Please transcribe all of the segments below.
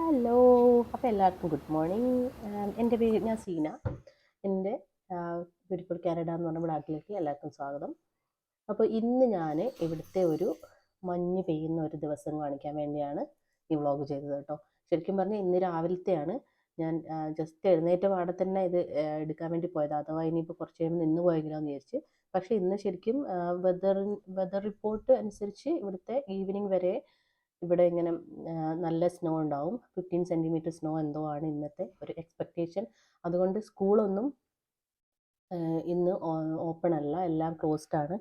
Hello, അപ്പോൾ എല്ലാവർക്കും good morning. എൻ്റെ പേര് ഞാൻ സീന. എൻ്റെ ബ്യൂട്ടിഫുൾ കാനഡ എന്ന് പറഞ്ഞ ബ്ലാഗിലേക്ക് എല്ലാവർക്കും സ്വാഗതം. അപ്പോൾ ഇന്ന് ഞാൻ ഇവിടുത്തെ ഒരു മഞ്ഞ് പെയ്യുന്ന ഒരു ദിവസം കാണിക്കാൻ വേണ്ടിയാണ് ഈ വ്ളോഗ് ചെയ്തത് കേട്ടോ. ശരിക്കും പറഞ്ഞാൽ ഇന്ന് രാവിലത്തെയാണ്. ഞാൻ ജസ്റ്റ് എഴുന്നേറ്റ പാടെ തന്നെ ഇത് എടുക്കാൻ വേണ്ടി പോയത്. അഥവാ ഇനിയിപ്പോൾ കുറച്ച് കഴിയുമ്പോൾ നിന്ന് പോയെങ്കിലോ എന്ന് വിചാരിച്ച്. പക്ഷേ ഇന്ന് ശരിക്കും വെതർ റിപ്പോർട്ട് അനുസരിച്ച് ഇവിടുത്തെ ഈവനിങ് വരെ ഇവിടെ ഇങ്ങനെ നല്ല സ്നോ ഉണ്ടാവും. 15 സെൻറ്റിമീറ്റർ സ്നോ എന്തോ ആണ് ഇന്നത്തെ ഒരു എക്സ്പെക്റ്റേഷൻ. അതുകൊണ്ട് സ്കൂളൊന്നും ഇന്ന് ഓപ്പൺ അല്ല, എല്ലാം ക്ലോസ്ഡ് ആണ്.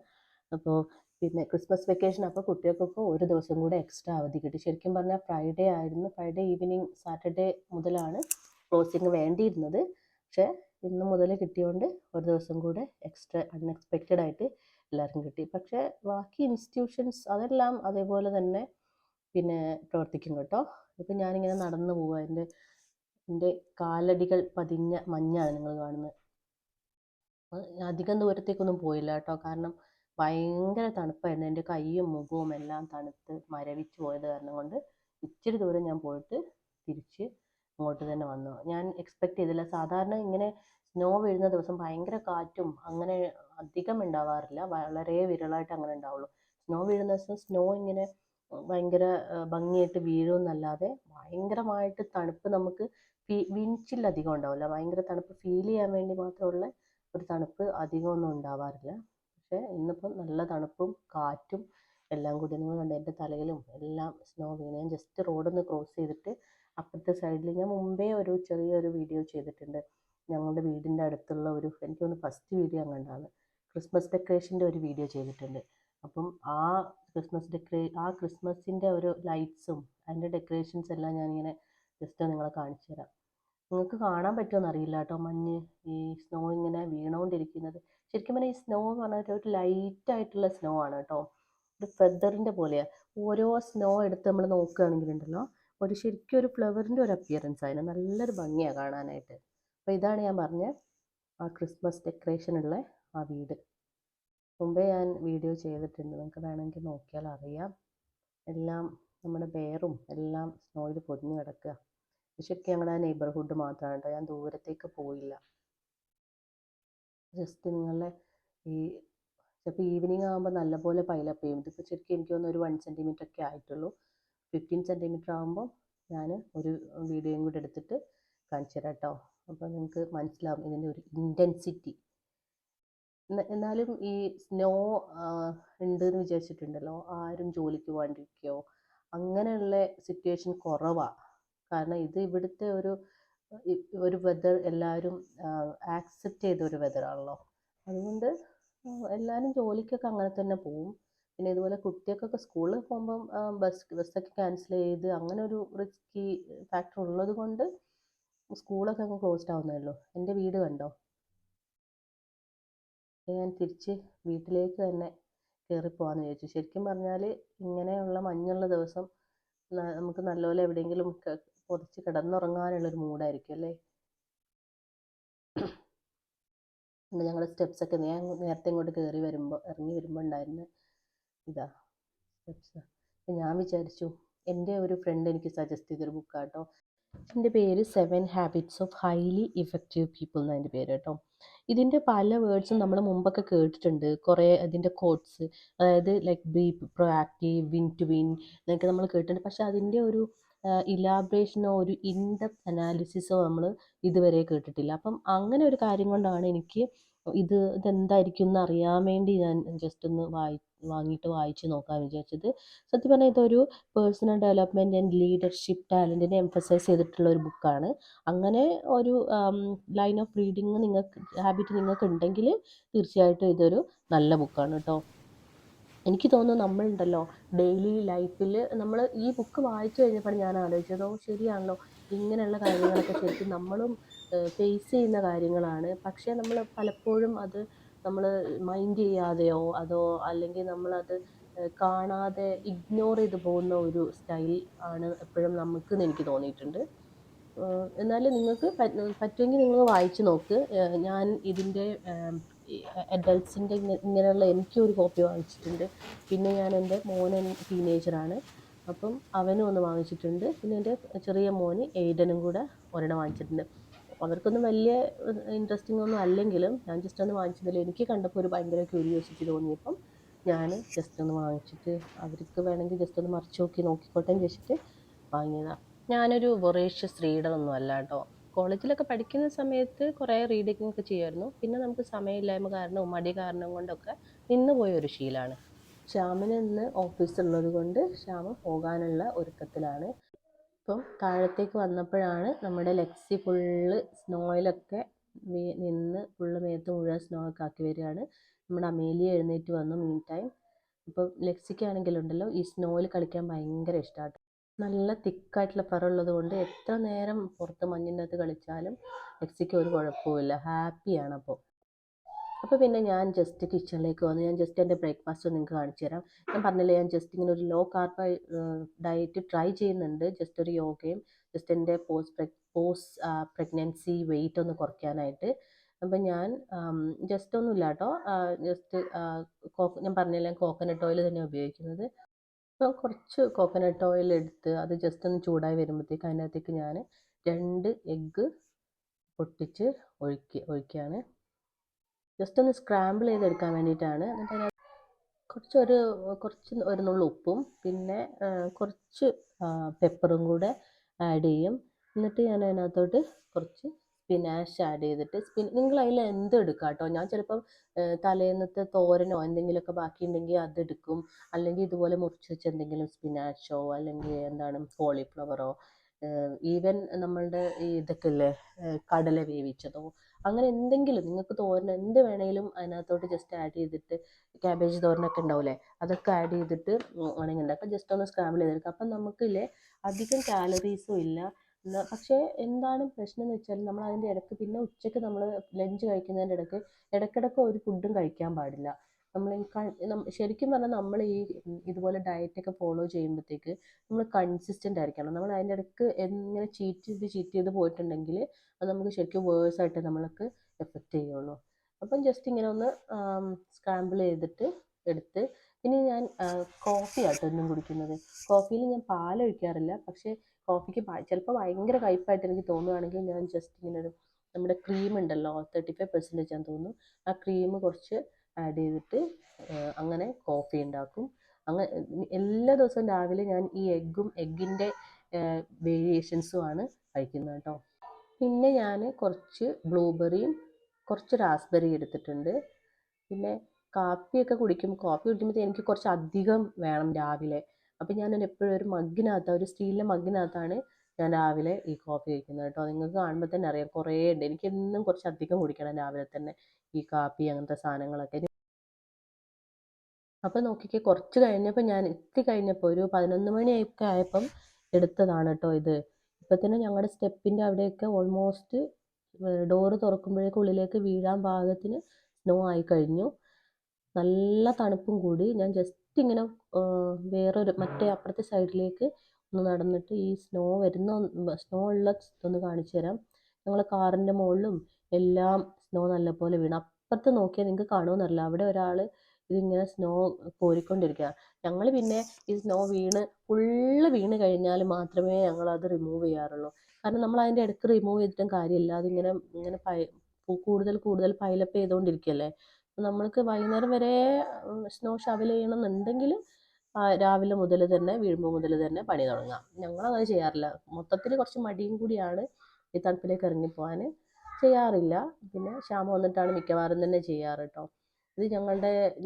അപ്പോൾ പിന്നെ ക്രിസ്മസ് വെക്കേഷൻ, അപ്പോൾ കുട്ടികൾക്കൊക്കെ ഒരു ദിവസം കൂടെ എക്സ്ട്രാ അവധി കിട്ടി. ശരിക്കും പറഞ്ഞാൽ ഫ്രൈഡേ ആയിരുന്നു, ഫ്രൈഡേ ഈവനിങ് സാറ്റർഡേ മുതലാണ് ക്ലോസിങ് വേണ്ടിയിരുന്നത്. പക്ഷേ ഇന്ന് മുതൽ കിട്ടിയതുകൊണ്ട് ഒരു ദിവസം കൂടെ എക്സ്ട്രാ അൺഎക്സ്പെക്റ്റഡ് ആയിട്ട് എല്ലാവർക്കും കിട്ടി. പക്ഷേ ബാക്കി ഇൻസ്റ്റിറ്റ്യൂഷൻസ് അതെല്ലാം അതേപോലെ തന്നെ പിന്നെ പ്രവർത്തിക്കും കേട്ടോ. ഇപ്പം ഞാനിങ്ങനെ നടന്നു പോവുക, എൻ്റെ കാലടികൾ പതിഞ്ഞ മഞ്ഞാണ് നിങ്ങൾ കാണുന്നത്. അധികം ദൂരത്തേക്കൊന്നും പോയില്ല കേട്ടോ, കാരണം ഭയങ്കര തണുപ്പായിരുന്നു. എൻ്റെ കൈയും മുഖവും എല്ലാം തണുത്ത് മരവിച്ച് പോയത് കാരണം കൊണ്ട് ഇച്ചിരി ദൂരം ഞാൻ പോയിട്ട് തിരിച്ച് അങ്ങോട്ട് തന്നെ വന്നു. ഞാൻ എക്സ്പെക്റ്റ് ചെയ്തില്ല. സാധാരണ ഇങ്ങനെ സ്നോ വീഴുന്ന ദിവസം ഭയങ്കര കാറ്റും അങ്ങനെ അധികം ഉണ്ടാവാറില്ല, വളരെ വിരളമായിട്ട് അങ്ങനെ ഉണ്ടാവുള്ളൂ. സ്നോ വീഴുന്ന ദിവസം സ്നോ ഇങ്ങനെ ഭയങ്കര ഭംഗിയായിട്ട് വീഴുമെന്നല്ലാതെ ഭയങ്കരമായിട്ട് തണുപ്പ് നമുക്ക് വിൻചിൽ അധികം ഉണ്ടാവില്ല. ഭയങ്കര തണുപ്പ് ഫീൽ ചെയ്യാൻ വേണ്ടി മാത്രമുള്ള ഒരു തണുപ്പ് അധികമൊന്നും ഉണ്ടാവാറില്ല. പക്ഷേ ഇന്നിപ്പം നല്ല തണുപ്പും കാറ്റും എല്ലാം കൂടി നിങ്ങൾ കണ്ട എൻ്റെ തലയിലും എല്ലാം സ്നോ വീണ്. ഞാൻ ജസ്റ്റ് റോഡൊന്ന് ക്രോസ് ചെയ്തിട്ട് അപ്പുറത്തെ സൈഡിൽ ഞാൻ മുമ്പേ ഒരു ചെറിയൊരു വീഡിയോ ചെയ്തിട്ടുണ്ട്. ഞങ്ങളുടെ വീടിൻ്റെ അടുത്തുള്ള എനിക്ക് തോന്നുന്നു ഫസ്റ്റ് വീഡിയോ അങ്ങനെയാണ്, ക്രിസ്മസ് ഡെക്കറേഷൻ്റെ ഒരു വീഡിയോ ചെയ്തിട്ടുണ്ട്. അപ്പം ആ ക്രിസ്മസിൻ്റെ ഒരു ലൈറ്റ്സും അതിൻ്റെ ഡെക്കറേഷൻസ് എല്ലാം ഞാനിങ്ങനെ ജസ്റ്റ് നിങ്ങളെ കാണിച്ചു തരാം. നിങ്ങൾക്ക് കാണാൻ പറ്റുമോ അറിയില്ല കേട്ടോ, മഞ്ഞ് ഈ സ്നോ ഇങ്ങനെ വീണുകൊണ്ടിരിക്കുന്നത്. ശരിക്കും പറഞ്ഞാൽ ഈ സ്നോ എന്ന് പറഞ്ഞാൽ ഒരു ലൈറ്റായിട്ടുള്ള സ്നോ ആണ് കേട്ടോ, ഒരു ഫെദറിൻ്റെ പോലെയാണ്. ഓരോ സ്നോ എടുത്ത് നമ്മൾ നോക്കുകയാണെങ്കിലുണ്ടല്ലോ ശരിക്കും ഒരു ഫ്ലവറിൻ്റെ ഒരു അപ്പിയറൻസ് അതിന് നല്ലൊരു ഭംഗിയാണ് കാണാനായിട്ട്. അപ്പോൾ ഇതാണ് ഞാൻ പറഞ്ഞ ആ ക്രിസ്മസ് ഡെക്കറേഷനുള്ള ആ വീട്. മുമ്പേ ഞാൻ വീഡിയോ ചെയ്തിട്ടുണ്ട്, നിങ്ങൾക്ക് വേണമെങ്കിൽ നോക്കിയാൽ അറിയാം. എല്ലാം നമ്മുടെ ബെയറും എല്ലാം സ്നോയിൽ പൊതിഞ്ഞ് കിടക്കുക. ശരിക്കും ഞങ്ങളുടെ നെയ്ബർഹുഡ് മാത്രമാണ് കേട്ടോ, ഞാൻ ദൂരത്തേക്ക് പോയില്ല. ജസ്റ്റ് നിങ്ങളെ ചിലപ്പോൾ ഈവനിങ് ആകുമ്പോൾ നല്ലപോലെ പൈലപ്പ് ചെയ്യും. ഇതിപ്പോൾ ശരിക്കും എനിക്ക് തോന്നുന്നു ഒരു 1 സെൻറ്റിമീറ്റർ ഒക്കെ ആയിട്ടുള്ളൂ. 15 സെൻറ്റിമീറ്റർ ആകുമ്പോൾ ഞാൻ ഒരു വീഡിയോയും കൂടി എടുത്തിട്ട് കാണിച്ചു തരാം കേട്ടോ. അപ്പോൾ നിങ്ങൾക്ക് മനസ്സിലാവും ഇതിൻ്റെ ഒരു ഇൻറ്റൻസിറ്റി. എന്നാലും ഈ സ്നോ ഉണ്ട് എന്ന് വിചാരിച്ചിട്ടുണ്ടല്ലോ ആരും ജോലിക്ക് പോകാണ്ടിരിക്കുകയോ അങ്ങനെയുള്ള സിറ്റുവേഷൻ കുറവാണ്. കാരണം ഇത് ഇവിടുത്തെ ഒരു വെതർ എല്ലാവരും ആക്സെപ്റ്റ് ചെയ്ത ഒരു വെതറാണല്ലോ. അതുകൊണ്ട് എല്ലാവരും ജോലിക്കൊക്കെ അങ്ങനെ തന്നെ പോവും. പിന്നെ ഇതുപോലെ കുട്ടികൾക്കൊക്കെ സ്കൂളിൽ പോകുമ്പം ബസ്സൊക്കെ ക്യാൻസൽ ചെയ്ത് അങ്ങനെ ഒരു റിസ്കി ഫാക്ടർ ഉള്ളത് കൊണ്ട് സ്കൂളൊക്കെ അങ്ങ് ക്ലോസ്ഡ് ആവുന്നതല്ലോ. എൻ്റെ വീട് കണ്ടോ, ഞാൻ തിരിച്ച് വീട്ടിലേക്ക് തന്നെ കയറിപ്പോകാമെന്ന് വിചാരിച്ചു. ശരിക്കും പറഞ്ഞാൽ ഇങ്ങനെയുള്ള മഞ്ഞുള്ള ദിവസം നമുക്ക് നല്ലപോലെ എവിടെയെങ്കിലും പൊതിച്ച് കിടന്നുറങ്ങാനുള്ളൊരു മൂഡായിരിക്കും അല്ലേ. ഞങ്ങളുടെ സ്റ്റെപ്സൊക്കെ ഞാൻ നേരത്തെ ഇങ്ങോട്ട് ഇറങ്ങി വരുമ്പോൾ ഉണ്ടായിരുന്ന ഇതാ സ്റ്റെപ്സ്. ഞാൻ വിചാരിച്ചു, എൻ്റെ ഒരു ഫ്രണ്ട് എനിക്ക് സജസ്റ്റ് ചെയ്തൊരു ബുക്കാട്ടോ. എൻ്റെ പേര് 7 habits of highly effective people എന്നാണ് എൻ്റെ പേര് കേട്ടോ. ഇതിൻ്റെ പല വേർഡ്സും നമ്മൾ മുമ്പൊക്കെ കേട്ടിട്ടുണ്ട്, കുറേ ഇതിൻ്റെ കോട്ട്സ്. അതായത് like be proactive, win to win എന്നൊക്കെ നമ്മൾ കേട്ടിട്ടുണ്ട്. പക്ഷേ അതിൻ്റെ ഒരു ഇലാബറേഷനോ ഒരു ഇൻഡെപ്ത് അനാലിസിസോ നമ്മൾ ഇതുവരെ കേട്ടിട്ടില്ല. അപ്പം അങ്ങനെ ഒരു കാര്യം കൊണ്ടാണ് എനിക്ക് ഇതെന്തായിരിക്കും എന്ന് അറിയാൻ വേണ്ടി ഞാൻ ജസ്റ്റ് ഒന്ന് വാങ്ങിയിട്ട് വായിച്ച് നോക്കാമെന്ന് വിചാരിച്ചത്. സത്യം പറഞ്ഞാൽ ഇതൊരു പേഴ്സണൽ ഡെവലപ്മെൻറ്റ് ആൻഡ് ലീഡർഷിപ്പ് ടാലൻറ്റിനെ എംഫസൈസ് ചെയ്തിട്ടുള്ള ഒരു ബുക്കാണ്. അങ്ങനെ ഒരു ലൈൻ ഓഫ് റീഡിങ് ഹാബിറ്റ് നിങ്ങൾക്ക് ഉണ്ടെങ്കിൽ തീർച്ചയായിട്ടും ഇതൊരു നല്ല ബുക്കാണ് കേട്ടോ. എനിക്ക് തോന്നുന്നു നമ്മളുണ്ടല്ലോ ഡെയിലി ലൈഫിൽ നമ്മൾ ഈ ബുക്ക് വായിച്ചു കഴിഞ്ഞപ്പോൾ ഞാൻ ആലോചിച്ചതോ ശരിയാണല്ലോ, ഇങ്ങനെയുള്ള കാര്യങ്ങളൊക്കെ ശരിക്കും നമ്മളും ഫേസ് ചെയ്യുന്ന കാര്യങ്ങളാണ്. പക്ഷേ നമ്മൾ പലപ്പോഴും അത് നമ്മൾ മൈൻഡ് ചെയ്യാതെയോ അല്ലെങ്കിൽ നമ്മളത് കാണാതെ ഇഗ്നോർ ചെയ്ത് പോകുന്ന ഒരു സ്റ്റൈൽ ആണ് എപ്പോഴും നമുക്കെന്ന് എനിക്ക് തോന്നിയിട്ടുണ്ട്. എന്നാലും നിങ്ങൾക്ക് പറ്റുമെങ്കിൽ നിങ്ങൾ വായിച്ച് നോക്ക്. ഞാൻ ഇതിൻ്റെ അഡൾട്ട്സിൻ്റെ ഇങ്ങനെയുള്ള എനിക്കൊരു കോപ്പി വാങ്ങിച്ചിട്ടുണ്ട്. പിന്നെ ഞാൻ എൻ്റെ മോൻ ടീനേജറാണ്, അപ്പം അവനും ഒന്ന് വാങ്ങിച്ചിട്ടുണ്ട്. പിന്നെ എൻ്റെ ചെറിയ മോന് എയ്ഡനും കൂടെ ഒരെണ്ണം വാങ്ങിച്ചിട്ടുണ്ട്. അവർക്കൊന്നും വലിയ ഇൻട്രസ്റ്റിംഗ് ഒന്നും അല്ലെങ്കിലും ഞാൻ ജസ്റ്റ് ഒന്ന് വാങ്ങിച്ചതിൽ എനിക്ക് കണ്ടപ്പോൾ ഒരു ഭയങ്കര ക്യൂരിയോസിറ്റി തോന്നിയപ്പം ഞാൻ ജസ്റ്റ് ഒന്ന് വാങ്ങിച്ചിട്ട് അവർക്ക് വേണമെങ്കിൽ ജസ്റ്റ് ഒന്ന് മറിച്ച് നോക്കിക്കോട്ടെ എന്ന് വെച്ചിട്ട് വാങ്ങിയതാണ്. ഞാനൊരു വൊറേഷ്യസ് റീഡർ ഒന്നും അല്ല കേട്ടോ. കോളേജിലൊക്കെ പഠിക്കുന്ന സമയത്ത് കുറേ റീഡിങ് ഒക്കെ ചെയ്യുമായിരുന്നു. പിന്നെ നമുക്ക് സമയമില്ലായ്മ കാരണവും മടി കാരണം കൊണ്ടൊക്കെ നിന്ന് പോയ ഒരു ശീലമാണ്. ശ്യാമിന് ഇന്ന് ഓഫീസുള്ളത് കൊണ്ട് ശ്യാമ് പോകാനുള്ള ഒരുക്കത്തിലാണ്. ഇപ്പം താഴത്തേക്ക് വന്നപ്പോഴാണ് നമ്മുടെ ലെക്സി ഫുള്ള് സ്നോയിലൊക്കെ നിന്ന് ഫുള്ള് മേത്ത് മുഴുവൻ സ്നോ ഒക്കെ ആക്കി വരികയാണ്. നമ്മുടെ അമേലിയ എഴുന്നേറ്റ് വന്നു മീൻ ടൈം. ഇപ്പം ലെക്സിക്കാണെങ്കിലുണ്ടല്ലോ ഈ സ്നോയിൽ കളിക്കാൻ ഭയങ്കര ഇഷ്ടമാണ്. നല്ല തിക്കായിട്ടുള്ള ഫർ ഉള്ളത് കൊണ്ട് എത്ര നേരം പുറത്ത് മഞ്ഞിൻ്റെ അകത്ത് കളിച്ചാലും ലെക്സിക്ക് ഒരു കുഴപ്പമില്ല, ഹാപ്പിയാണ്. അപ്പോൾ പിന്നെ ഞാൻ ജസ്റ്റ് കിച്ചണിലേക്ക് വന്നു. ഞാൻ ജസ്റ്റ് എൻ്റെ ബ്രേക്ക്ഫാസ്റ്റ് നിങ്ങൾക്ക് കാണിച്ചു തരാം. ഞാൻ പറഞ്ഞില്ലേ, ഞാൻ ജസ്റ്റ് ഇങ്ങനെ ഒരു ലോ കാർബ് ഡയറ്റ് ട്രൈ ചെയ്യുന്നുണ്ട്. ജസ്റ്റ് ഒരു യോഗയും ജസ്റ്റ് എൻ്റെ പ്രഗ്നൻസി വെയിറ്റ് ഒന്ന് കുറയ്ക്കാനായിട്ട്. അപ്പം ഞാൻ ജസ്റ്റ് ഒന്നുമില്ല കേട്ടോ, ജസ്റ്റ് ഞാൻ പറഞ്ഞില്ലേ കോക്കനട്ട് ഓയിൽ തന്നെ ഉപയോഗിക്കുന്നത്. അപ്പോൾ കുറച്ച് കോക്കനട്ട് ഓയിൽ എടുത്ത് അത് ജസ്റ്റ് ഒന്ന് ചൂടായി വരുമ്പോഴത്തേക്ക് അതിനകത്തേക്ക് ഞാൻ 2 എഗ്ഗ് പൊട്ടിച്ച് ഒഴിക്കുകയാണ്. ജസ്റ്റ് ഒന്ന് സ്ക്രാമ്പിൾ ചെയ്തെടുക്കാൻ വേണ്ടിയിട്ടാണ്. എന്നിട്ട് കുറച്ച് ഒരു നുള്ളു ഉപ്പും പിന്നെ കുറച്ച് പെപ്പറും കൂടെ ആഡ് ചെയ്യും. എന്നിട്ട് ഞാൻ അതിനകത്തോട്ട് കുറച്ച് സ്പിനാഷ് ആഡ് ചെയ്തിട്ട് നിങ്ങൾ അതിൽ എന്ത് എടുക്കാം കേട്ടോ. ഞാൻ ചിലപ്പം തലേന്നത്തെ തോരനോ എന്തെങ്കിലുമൊക്കെ ബാക്കിയുണ്ടെങ്കിൽ അതെടുക്കും. അല്ലെങ്കിൽ ഇതുപോലെ മുറിച്ച് വെച്ച് എന്തെങ്കിലും സ്പിനാച്ചോ അല്ലെങ്കിൽ എന്താണ് കോളിഫ്ലവറോ ഈവൻ നമ്മളുടെ ഇതൊക്കെ ഇല്ലേ കടല വേവിച്ചതോ അങ്ങനെ എന്തെങ്കിലും നിങ്ങൾക്ക് തോരൻ എന്ത് വേണമെങ്കിലും അതിനകത്തോട്ട് ജസ്റ്റ് ആഡ് ചെയ്തിട്ട് ക്യാബേജ് തോരനൊക്കെ ഉണ്ടാവില്ലേ അതൊക്കെ ആഡ് ചെയ്തിട്ട് വേണമെങ്കിൽ ഉണ്ടാക്കാം. ജസ്റ്റ് ഒന്ന് സ്ക്രാമ്പിൾ ചെയ്തെടുക്കാം. അപ്പം നമുക്കില്ലേ അധികം കാലറീസും ഇല്ല. പക്ഷേ എന്താണ് പ്രശ്നം എന്ന് വെച്ചാൽ നമ്മൾ അതിൻ്റെ ഇടയ്ക്ക് പിന്നെ ഉച്ചയ്ക്ക് നമ്മൾ ലഞ്ച് കഴിക്കുന്നതിൻ്റെ ഇടയ്ക്കിടയ്ക്ക് ഒരു ഫുഡും കഴിക്കാൻ പാടില്ല. നമ്മൾ ശരിക്കും പറഞ്ഞാൽ നമ്മൾ ഇതുപോലെ ഡയറ്റൊക്കെ ഫോളോ ചെയ്യുമ്പോഴത്തേക്ക് നമ്മൾ കൺസിസ്റ്റൻ്റ് ആയിരിക്കണം. നമ്മൾ അതിൻ്റെ ഇടയ്ക്ക് ഇങ്ങനെ ചീറ്റ് ചെയ്ത് പോയിട്ടുണ്ടെങ്കിൽ അത് നമുക്ക് ശരിക്കും വേഴ്സായിട്ട് നമ്മൾക്ക് എഫക്റ്റ് ചെയ്യുള്ളൂ. അപ്പം ജസ്റ്റ് ഇങ്ങനെ ഒന്ന് സ്ക്രാമ്പിൾ ചെയ്തിട്ട് എടുത്ത് പിന്നെ ഞാൻ കോഫി ആട്ടോ എന്നും കുടിക്കുന്നത്. കോഫിയിൽ ഞാൻ പാലൊഴിക്കാറില്ല. പക്ഷേ കോഫിക്ക് ചിലപ്പോൾ ഭയങ്കര കയ്പ്പായിട്ട് എനിക്ക് തോന്നുകയാണെങ്കിൽ ഞാൻ ജസ്റ്റ് ഇങ്ങനെ നമ്മുടെ ക്രീം ഉണ്ടല്ലോ 35% ഞാൻ തോന്നുന്നു ആ ക്രീം കുറച്ച് ആഡ് ചെയ്തിട്ട് അങ്ങനെ കോഫി ഉണ്ടാക്കും. അങ്ങനെ എല്ലാ ദിവസവും രാവിലെ ഞാൻ ഈ എഗ്ഗിൻ്റെ വേരിയേഷൻസുമാണ് കഴിക്കുന്നത് കേട്ടോ. പിന്നെ ഞാൻ കുറച്ച് ബ്ലൂബെറിയും കുറച്ച് റാസ്ബെറി എടുത്തിട്ടുണ്ട്. പിന്നെ കോഫി കുടിക്കുമ്പോഴത്തേക്ക് എനിക്ക് കുറച്ച് അധികം വേണം രാവിലെ. അപ്പം ഞാൻ എപ്പോഴും ഒരു സ്റ്റീലിൻ്റെ മഗ്ഗിനകത്താണ് ഞാൻ രാവിലെ ഈ കോഫി കഴിക്കുന്നത് കേട്ടോ. നിങ്ങൾക്ക് കാണുമ്പോൾ തന്നെ അറിയാം കുറേ ഉണ്ട്. എനിക്ക് എന്നും കുറച്ച് അധികം കുടിക്കണം രാവിലെ തന്നെ ഈ കാപ്പി അങ്ങനത്തെ സാധനങ്ങളൊക്കെ. അപ്പം നോക്കിക്കേ കുറച്ച് കഴിഞ്ഞപ്പോൾ ഞാൻ കഴിഞ്ഞപ്പോൾ ഒരു 11 മണിയൊക്കെ ആയപ്പം എടുത്തതാണ് കേട്ടോ ഇത്. ഇപ്പം തന്നെ ഞങ്ങളുടെ സ്റ്റെപ്പിൻ്റെ അവിടെയൊക്കെ ഓൾമോസ്റ്റ് ഡോറ് തുറക്കുമ്പോഴേക്കും ഉള്ളിലേക്ക് വീഴാൻ പാകത്തിന് സ്നോ ആയി കഴിഞ്ഞു. നല്ല തണുപ്പും കൂടി. ഞാൻ ജസ്റ്റ് ഇങ്ങനെ മറ്റേ അപ്പുറത്തെ സൈഡിലേക്ക് ഒന്ന് നടന്നിട്ട് ഈ സ്നോ ഉള്ള ഇതൊന്ന് കാണിച്ചു തരാം. ഞങ്ങളെ കാറിൻ്റെ മുകളിലും എല്ലാം സ്നോ നല്ലപോലെ വീണ്. അപ്പുറത്ത് നോക്കിയാൽ നിങ്ങൾക്ക് കാണുമെന്നറിയില്ല, അവിടെ ഒരാൾ ഇതിങ്ങനെ സ്നോ കോരിക്കൊണ്ടിരിക്കുക. ഞങ്ങൾ പിന്നെ ഈ സ്നോ ഫുള്ള് വീണ് കഴിഞ്ഞാൽ മാത്രമേ ഞങ്ങളത് റിമൂവ് ചെയ്യാറുള്ളൂ. കാരണം നമ്മൾ അതിൻ്റെ ഇടയ്ക്ക് റിമൂവ് ചെയ്തിട്ടും കാര്യമില്ല. അതിങ്ങനെ കൂടുതൽ പൈലപ്പ് ചെയ്തുകൊണ്ടിരിക്കുകയല്ലേ. നമ്മൾക്ക് വൈകുന്നേരം വരെ സ്നോ ഷവൽ ചെയ്യണമെന്നുണ്ടെങ്കിൽ രാവിലെ മുതൽ തന്നെ വീഴുമ്പോൾ മുതൽ തന്നെ പണി തുടങ്ങാം. ഞങ്ങളങ്ങനെ ചെയ്യാറില്ല. മൊത്തത്തിൽ കുറച്ച് മടിയും കൂടിയാണ് ഈ തണുപ്പിലേക്ക് ഇറങ്ങിപ്പോകാൻ. ചെയ്യാറില്ല. പിന്നെ ശ്യാമ വന്നിട്ടാണ് മിക്കവാറും തന്നെ ചെയ്യാറ് കേട്ടോ. ഇത്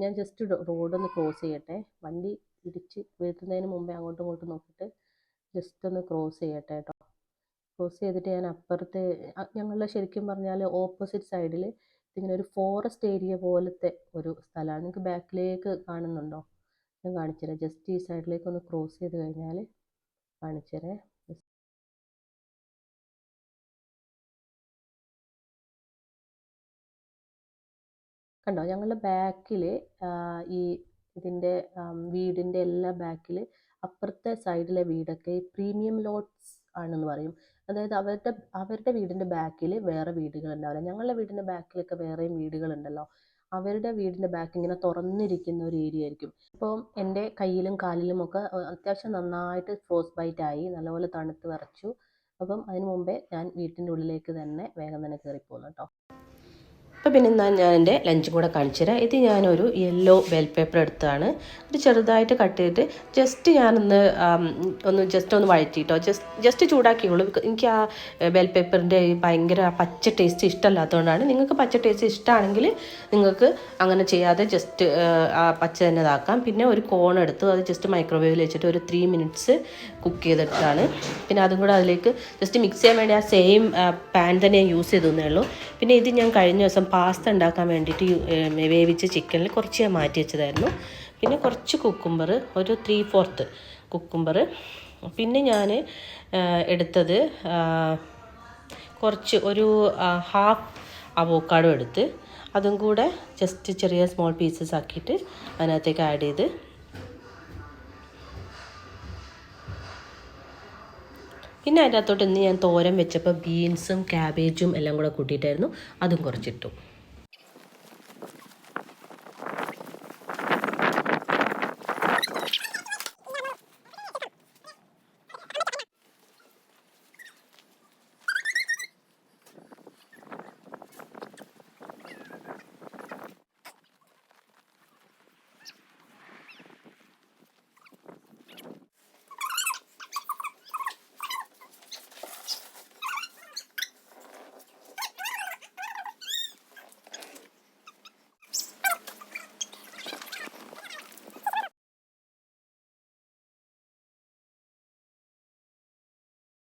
ഞാൻ ജസ്റ്റ് റോഡൊന്ന് ക്രോസ് ചെയ്യട്ടെ. വണ്ടി ഇടിച്ച് വീഴ്ത്തുന്നതിന് മുമ്പേ അങ്ങോട്ടും ഇങ്ങോട്ടും നോക്കിയിട്ട് ജസ്റ്റ് ഒന്ന് ക്രോസ് ചെയ്യട്ടെ കേട്ടോ. ക്രോസ് ചെയ്തിട്ട് ഞാൻ അപ്പുറത്തെ ഞങ്ങളുടെ ശരിക്കും പറഞ്ഞാൽ ഓപ്പോസിറ്റ് സൈഡിൽ ഇങ്ങനെ ഒരു ഫോറസ്റ്റ് ഏരിയ പോലത്തെ ഒരു സ്ഥലമാണ്. നിങ്ങൾക്ക് ബാക്കിലേക്ക് കാണുന്നുണ്ടോ? ഞാൻ കാണിച്ചുതരാം. ജസ്റ്റ് ഈ സൈഡിലേക്ക് ഒന്ന് ക്രോസ് ചെയ്ത് കഴിഞ്ഞാൽ കാണിച്ചുതരാം. കണ്ടോ, ഞങ്ങളുടെ ബാക്കിൽ ഈ ഇതിൻ്റെ വീടിൻ്റെ എല്ലാ ബാക്കിൽ അപ്പുറത്തെ സൈഡിലെ വീടൊക്കെ പ്രീമിയം ലോട്ട്സ് ആണെന്ന് പറയും. അതായത് അവരുടെ വീടിൻ്റെ ബാക്കിൽ വേറെ വീടുകളുണ്ടാവില്ല. ഞങ്ങളുടെ വീടിൻ്റെ ബാക്കിലൊക്കെ വേറെയും വീടുകളുണ്ടല്ലോ. അവരുടെ വീടിൻ്റെ ബാക്ക് ഇങ്ങനെ തുറന്നിരിക്കുന്ന ഒരു ഏരിയ ആയിരിക്കും. അപ്പോൾ എൻ്റെ കയ്യിലും കാലിലും ഒക്കെ അത്യാവശ്യം നന്നായിട്ട് ഫ്രോസ്റ്റ് ബൈറ്റ് ആയി, നല്ലപോലെ തണുത്ത് വിറച്ചു. അപ്പം അതിന് മുമ്പേ ഞാൻ വീട്ടിൻ്റെ ഉള്ളിലേക്ക് തന്നെ വേഗം തന്നെ കയറിപ്പോന്നു കേട്ടോ. അപ്പോൾ പിന്നെ എന്നാൽ ഞാൻ എൻ്റെ ലഞ്ചും കൂടെ കാണിച്ചു തരാം. ഇത് ഞാനൊരു യെല്ലോ ബെൽ പേപ്പർ എടുത്താണ്. ഇത് ചെറുതായിട്ട് കട്ട് ചെയ്തിട്ട് ജസ്റ്റ് ഞാനൊന്ന് ഒന്ന് വഴറ്റിയിട്ടോ, ജസ്റ്റ് ചൂടാക്കിയുള്ളൂ. എനിക്ക് ആ ബെൽ പേപ്പറിൻ്റെ ഭയങ്കര പച്ച ടേസ്റ്റ് ഇഷ്ടമല്ലാത്തതുകൊണ്ടാണ്. നിങ്ങൾക്ക് പച്ച ടേസ്റ്റ് ഇഷ്ടമാണെങ്കിൽ നിങ്ങൾക്ക് അങ്ങനെ ചെയ്യാതെ ജസ്റ്റ് ആ പച്ച തന്നെ ഇതാക്കാം. പിന്നെ ഒരു കോൺ എടുത്തു, അത് ജസ്റ്റ് മൈക്രോവേവിൽ വെച്ചിട്ട് ഒരു 3 മിനിറ്റ്സ് കുക്ക് ചെയ്തിട്ടാണ്. പിന്നെ അതും കൂടെ അതിലേക്ക് ജസ്റ്റ് മിക്സ് ചെയ്യാൻ വേണ്ടി ആ സെയിം പാൻ തന്നെ ഞാൻ യൂസ് ചെയ്തേ ഉള്ളൂ. പിന്നെ ഇത് ഞാൻ കഴിഞ്ഞ ദിവസം പാസ്ത ഉണ്ടാക്കാൻ വേണ്ടിയിട്ട് വേവിച്ച ചിക്കനിൽ കുറച്ച് ഞാൻ മാറ്റി വെച്ചതായിരുന്നു. പിന്നെ കുറച്ച് കുക്കുംബർ, ഒരു 3/4 കുക്കുംബർ. പിന്നെ ഞാൻ എടുത്തത് ഒരു ഹാഫ് അവോക്കാഡോ എടുത്ത് അതും കൂടെ ജസ്റ്റ് ചെറിയ സ്മോൾ പീസസ് ആക്കിയിട്ട് അതിനകത്തേക്ക് ആഡ് ചെയ്ത്, പിന്നെ അതിൻ്റെ അകത്തോട്ട് ഇന്ന് ഞാൻ തോരൻ വെച്ചപ്പോൾ ബീൻസും ക്യാബേജും എല്ലാം കൂടെ കൂട്ടിയിട്ടായിരുന്നു, അതും കുറച്ചിട്ടു.